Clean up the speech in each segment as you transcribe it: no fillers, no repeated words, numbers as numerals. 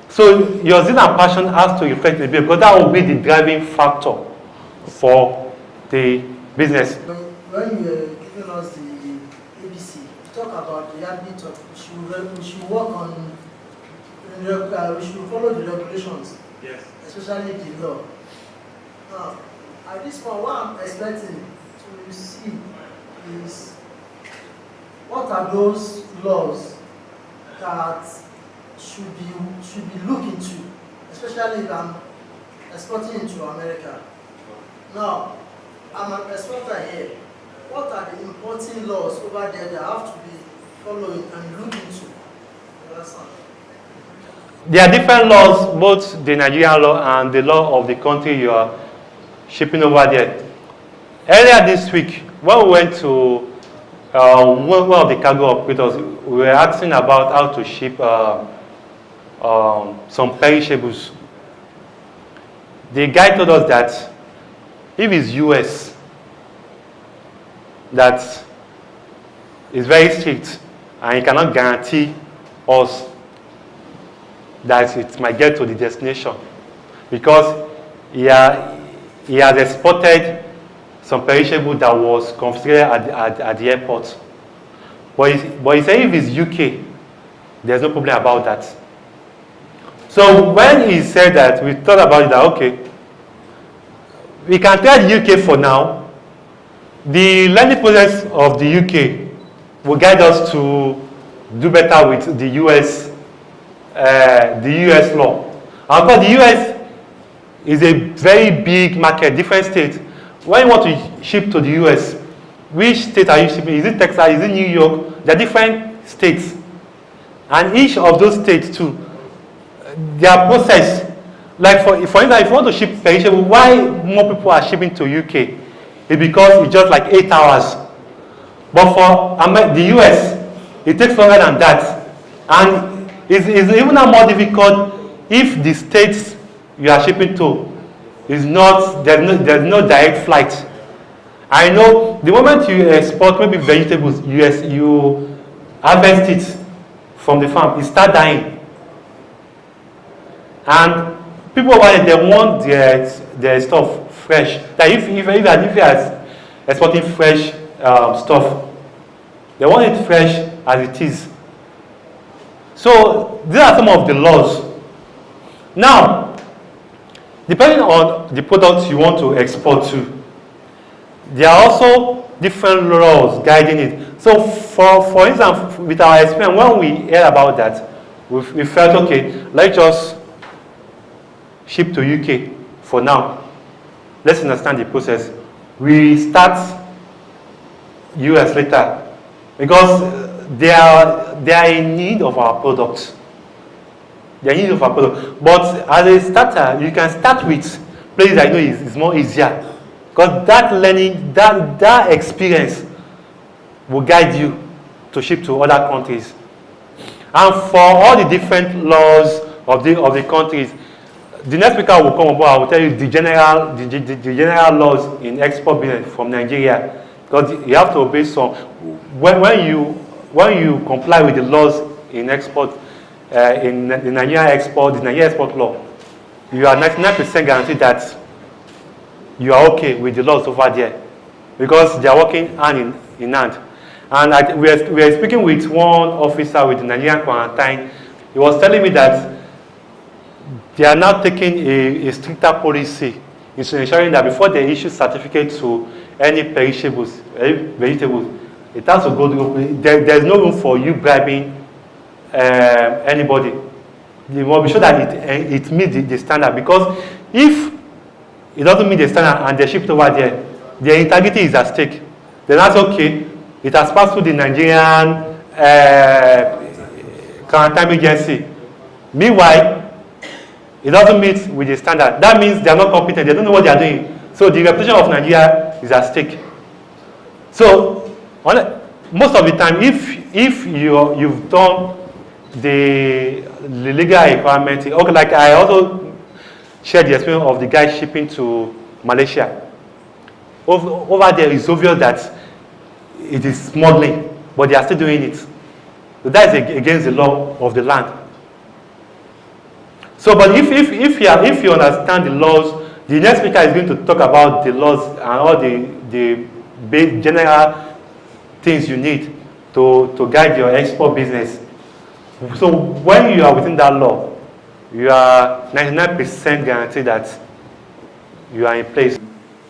So your zeal and passion has to reflect the bill because that will be the driving factor for the business. When you were giving us the ABC, you talk about the habit of we should work on, we should follow the regulations, Yes. especially the law. Now, at this point, what I'm expecting to see is what are those laws that should be looked into, especially if I'm exporting into America. Now, I'm an exporter here. What are the importing laws over there that have to be following and looked into? You understand? There are different laws, both the Nigerian law and the law of the country you are shipping over there. Earlier this week, when we went to one of the cargo operators, we were asking about how to ship some perishables. The guy told us that if it's US, that is very strict and he cannot guarantee us that it might get to the destination because he has exported some perishable that was confiscated at the airport. But he said if it's UK, there's no problem about that. So when he said that, we thought about it that, okay, we can try the UK for now. The learning process of the UK will guide us to do better with the US law. And because the US is a very big market, different states. When you want to ship to the US, which state are you shipping? Is it Texas? Is it New York? There are different states. And each of those states too, their process, like for instance, if you want to ship perishable, why more people are shipping to UK? It's because it's just like 8 hours. But for the US, it takes longer than that. And it's even more difficult if the states you are shipping to is not, there's no direct flight. I know the moment you export maybe vegetables, you harvest it from the farm, it start dying. And people over there, they want their stuff fresh. Like if you are exporting fresh stuff, they want it fresh as it is. So these are some of the laws. Now, depending on the products you want to export to, there are also different laws guiding it. So for instance, with our experience, when we heard about that, we felt, okay, let's just ship to UK for now. Let's understand the process. We start US later because they are in need of our products. They are in need of our product. But as a starter, you can start with places I know is more easier. Because that learning, that experience will guide you to ship to other countries. And for all the different laws of the countries, the next speaker will come aboard. I will tell you the general laws in export business from Nigeria. Because you have to obey some. When you comply with the laws in export, in the Nigerian export law, you are 99% guaranteed that you are okay with the laws over there because they are working hand in hand. And we are speaking with one officer with the Nigerian quarantine. He was telling me that they are now taking a stricter policy in ensuring that before they issue certificates to any perishables, vegetables, it has to go through. There's no room for you bribing anybody. You must be sure that it meets the standard, because if it doesn't meet the standard and they ship it over there, their integrity is at stake. Then that's okay. It has passed through the Nigerian quarantine agency. Meanwhile, it doesn't meet with the standard. That means they are not competent. They don't know what they are doing. So the reputation of Nigeria is at stake. So most of the time, if you've done the legal requirement, okay, like I also shared the experience of the guy shipping to Malaysia. Over there, it's obvious that it is smuggling, but they are still doing it. So that is against the law of the land. So, but if you understand the laws, the next speaker is going to talk about the laws and all the general things you need to guide your export business. So when you are within that law, you are 99% guaranteed that you are in place.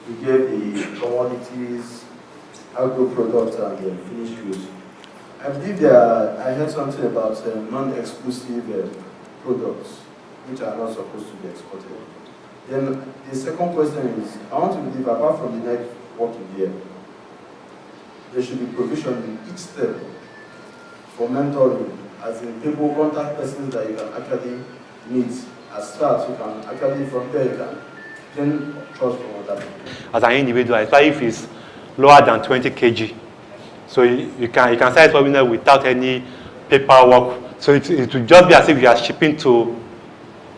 We gave the commodities, agro products, and the finished goods. I believe I heard something about non-exclusive products, which are not supposed to be exported. Then the second question is, I want to believe, apart from the networking here, there should be provision in each step for mentoring, as in people contact persons that you can actually meet as start. You can actually, from there, you can gain trust from other people. As an individual, especially if it's lower than 20 kg. So you can start exploring without any paperwork. So it will just be as if you are shipping to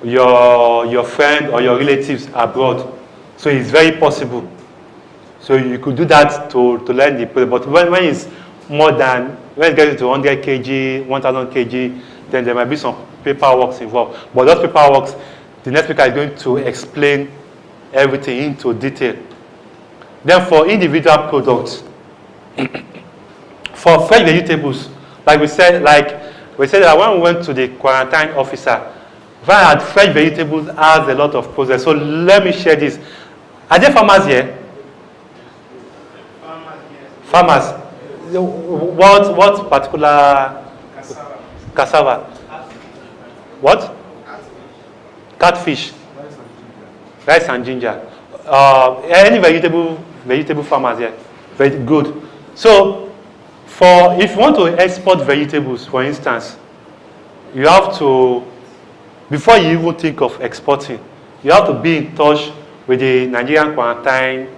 your friend or your relatives abroad. So it's very possible. So you could do that to learn the product. But when it's more than, when it gets to 100 kg, 1000 kg, then there might be some paperwork involved. But those paperwork, the next speaker is going to explain everything into detail. Then for individual products, for fresh vegetables, like we said that when we went to the quarantine officer, when I had fresh vegetables has a lot of process. So let me share this. Are there farmers here? Farmers. What particular? Cassava. What? Catfish. Rice and ginger. Any vegetable farmers here? Very good. So, if you want to export vegetables, for instance, you have to, before you even think of exporting, you have to be in touch with the Nigerian quarantine.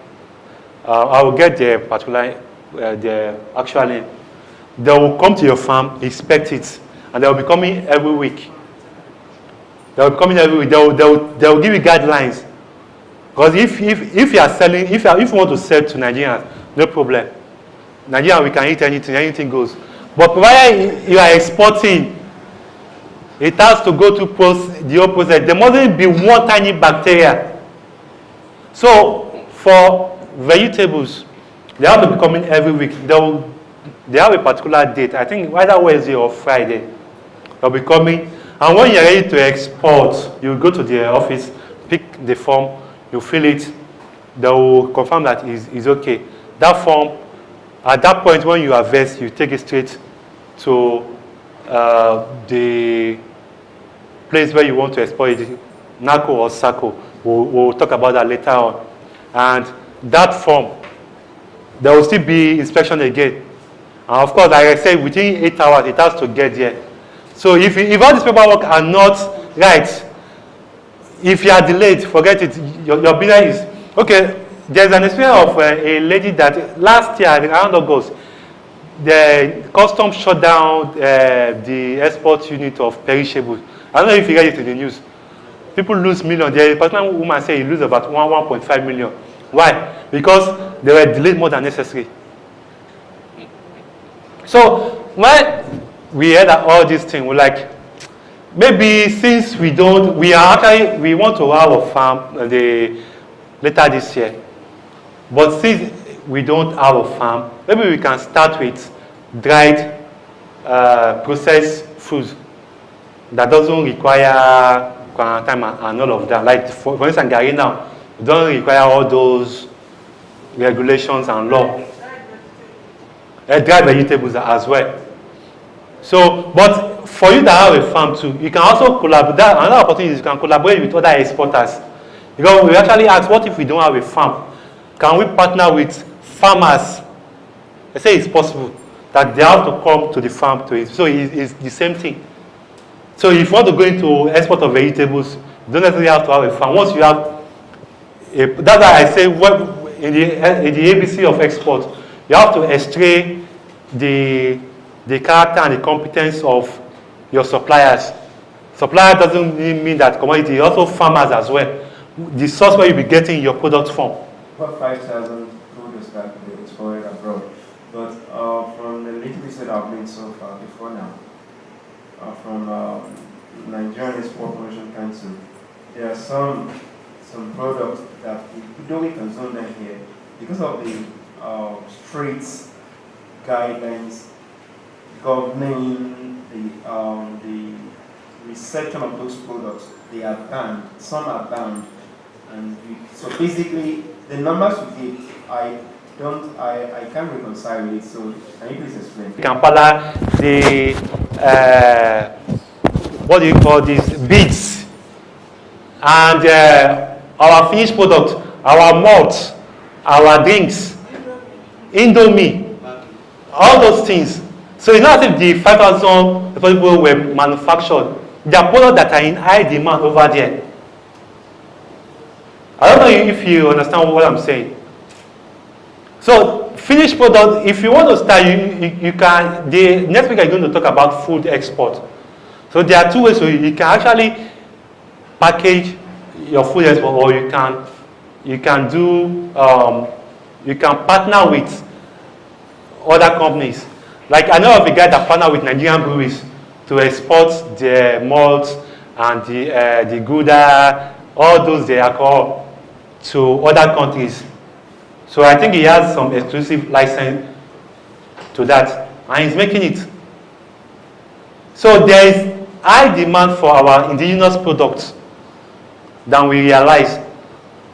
I will get the particular, the actual name. They will come to your farm, inspect it, and they will be coming every week. They will be coming every week. They will give you guidelines. Because if you are selling, if you want to sell to Nigerians, no problem. Nigeria, we can eat anything goes. But provided you are exporting, it has to go through the whole process. There mustn't be one tiny bacteria. So for vegetables, they have to be coming every week. They have a particular date. I think either Wednesday or Friday. They'll be coming. And when you're ready to export, you go to the office, pick the form, you fill it. They will confirm that it's okay. That form, at that point when you harvest, you take it straight to the place where you want to export it, NACO or SACO. We'll talk about that later on. And that form, there will still be inspection again. And of course, like I said, within 8 hours, it has to get there. So if all these paperwork are not right, if you are delayed, forget it. Your business is, okay, there's an experience of a lady that last year, around August, the customs shut down the export unit of perishables. I don't know if you read it in the news. People lose millions. The particular woman said he lose about 1.5 million. Why? Because they were delayed more than necessary. So when we heard all these things, we're like, maybe since we want to have a farm later this year. But since we don't have a farm, maybe we can start with dried processed foods that doesn't require quarantine and all of that. Like for instance, Gary now, we don't require all those regulations and law. Dried vegetables as well. So, but for you to have a farm too, you can also collaborate. Another opportunity is you can collaborate with other exporters. Because we actually ask, what if we don't have a farm? Can we partner with farmers? They say it's possible that they have to come to the farm to it. So it's the same thing. So if you want to go into export of vegetables, you don't necessarily have to have a farm. Once you have, that's why I say in the ABC of export, you have to extract the character and the competence of your suppliers. Supplier doesn't mean that commodity, also farmers as well. The source where you'll be getting your products from. About 5,000 products that can be exported abroad. But from the little research I've made so far before now, from Nigerian Nigerian Export Promotion Council, there are some products that we don't consume them here because of the strict guidelines governing the reception of those products. They are banned. Some are banned, and so basically the numbers we give, I can't reconcile it. So can you please explain? Kampala, the what do you call these beads, and our finished product, our malt, our drinks, Indomie, all those things. So it's not as if the 5,000 people were manufactured. They are products that are in high demand over there. I don't know if you understand what I'm saying. So finished product, if you want to start, you can, next week I'm going to talk about food export. So there are two ways. So you can actually package your food export, or you can partner with other companies. Like I know of a guy that partnered with Nigerian breweries to export their malt and the Gouda, all those the alcohol to other countries. So I think he has some exclusive license to that, and he's making it. So there is high demand for our indigenous products than we realize.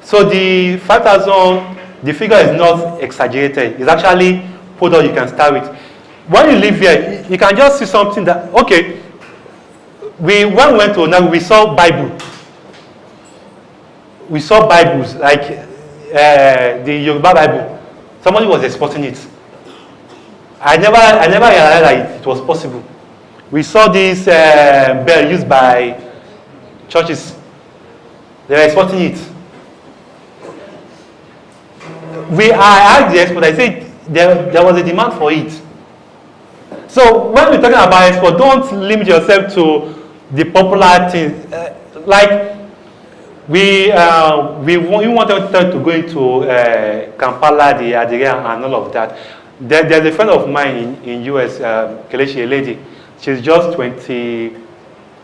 So the 5,000, the figure is not exaggerated. It's actually product you can start with. When you live here, you can just see something that, okay, when we went to Onagu, we saw Bible. We saw Bibles, like the Yoruba Bible. Somebody was exporting it. I never realized that it was possible. We saw this bell used by churches. They were exporting it. I asked the export, I said there was a demand for it. So when we're talking about export, don't limit yourself to the popular things. Like we wanted to go into Kampala, the Adiria, and all of that. There's a friend of mine in US, Kelechi, a lady. She's just 20.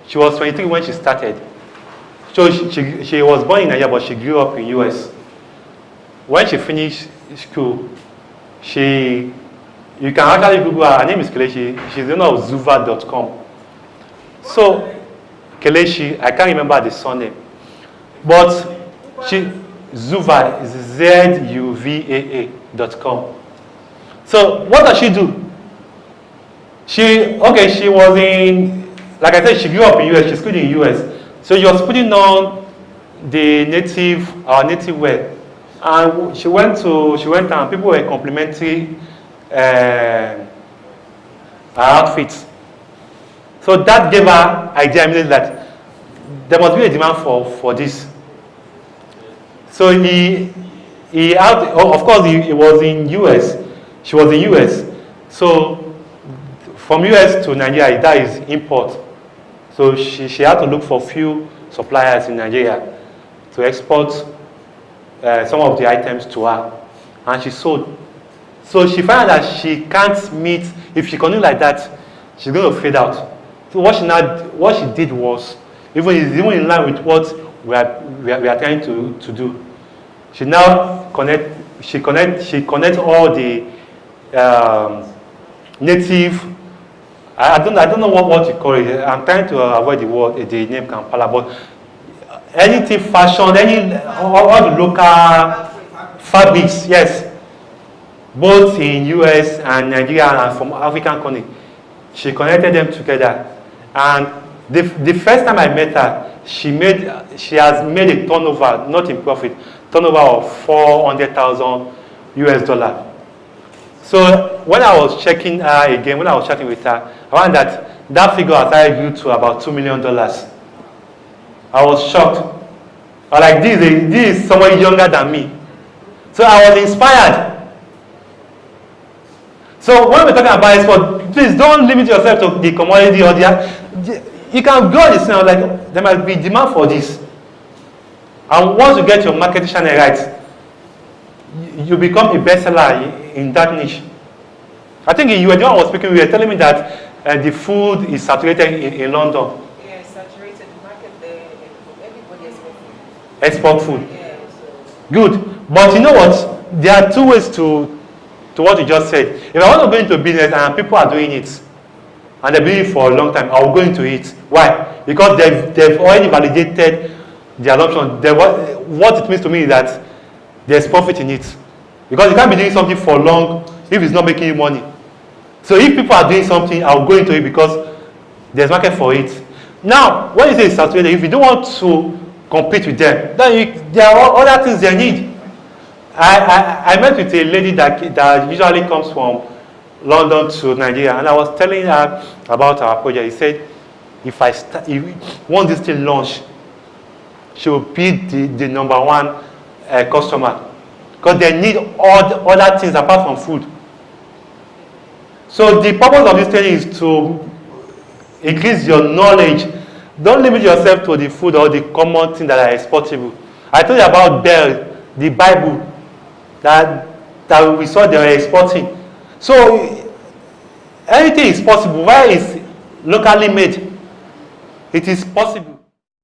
She was 23 when she started. So she was born in Nigeria, but she grew up in US. When she finished school, you can actually Google her. Her name is Kelechi. She's the owner of Zuva.com. So Kelechi, I can't remember the surname, but Zuva is ZUVAA.com. So what does she do? She was in, like I said, she grew up in US. She schooled in US. So she was putting on our native wear. And she went and people were complimenting her outfits. So that gave her idea immediately that there must be a demand for this. So of course he was in US. She was in US. So from US to Nigeria, that is import. So she had to look for few suppliers in Nigeria to export some of the items to her, and she sold. So she found that she can't meet, if she continues like that, she's going to fade out. So what she did was, even in line with what we are trying to do. She now connect all the native. I don't know what you call it. I'm trying to avoid the name Kampala, but anything fashion, all the local fabrics, yes, both in US and Nigeria and from African country. She connected them together, and the first time I met her, she has made a turnover, not in profit, turnover of $400,000 US. So when I was checking her again, when I was chatting with her, I found that figure has already grew to about $2 million. I was shocked. I was like, this is someone younger than me. So I was inspired. So when we're talking about export, please don't limit yourself to the commodity or you can go this now, like there might be demand for this. And once you get your marketing channel right, you become a bestseller in that niche. I think you were the one who was speaking, you were telling me that the food is saturated in London. Yeah, it's saturated. export food. Good. But you know what? There are two ways to what you just said. If I want to go into business and people are doing it, and they've been doing it for a long time, I will go into it. Why? Because they've already validated the assumption. What it means to me is that there's profit in it. Because you can't be doing something for long if it's not making you money. So if people are doing something, I will go into it because there's market for it. Now, when you say it's saturated, if you don't want to compete with them, then there are other things they need. I met with a lady that usually comes from London to Nigeria, and I was telling her about our project. He said, if once this thing launch, she will be the number one customer, because they need all the other things apart from food. So the purpose of this training is to increase your knowledge. Don't limit yourself to the food or the common things that are exportable. I told you about Bell, the Bible, that we saw they were exporting. So anything is possible. Where is locally made? It is possible.